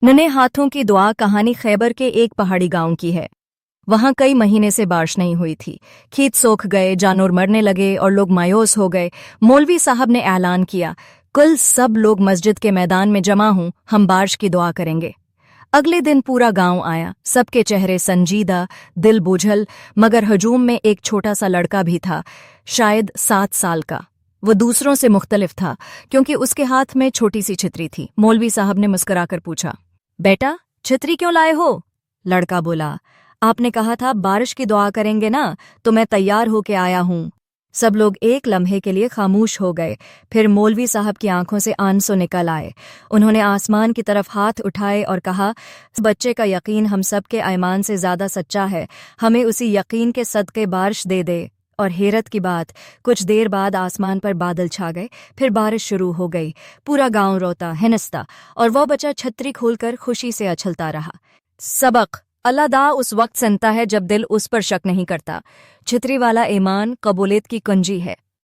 नन्हे हाथों की दुआ कहानी खैबर के एक पहाड़ी गांव की है। वहां कई महीने से बारिश नहीं हुई थी। खेत सूख गए, जानवर मरने लगे और लोग मायूस हो गए। मौलवी साहब ने ऐलान किया, कल सब लोग मस्जिद के मैदान में जमा हों, हम बारिश की दुआ करेंगे। अगले दिन पूरा गांव आया, सबके चेहरे संजीदा, दिल बोझल, मगर हजूम में एक छोटा सा लड़का भी था, शायद 7 साल का। वो दूसरों से मुख्तलिफ था क्योंकि उसके हाथ में छोटी सी छतरी थी। मौलवी साहब ने मुस्कुराकर पूछा, बेटा छतरी क्यों लाए हो? लड़का बोला, आपने कहा था बारिश की दुआ करेंगे ना, तो मैं तैयार होके आया हूं। सब लोग एक लम्हे के लिए खामोश हो गए। फिर मौलवी साहब की आंखों से आंसू निकल आए। उन्होंने आसमान की तरफ हाथ उठाए और कहा, बच्चे का यकीन हम सब के ईमान से ज्यादा सच्चा है, हमें उसी यकीन के सदके बारिश दे दे। और हैरत की बात, कुछ देर बाद आसमान पर बादल छा गए, फिर बारिश शुरू हो गई। पूरा गांव रोता हिनसता और वो बच्चा छतरी खोलकर खुशी से उछलता रहा। सबक, अल्लाह दा उस वक्त सुनता है जब दिल उस पर शक नहीं करता। छतरी वाला ईमान कबूलियत की कुंजी है।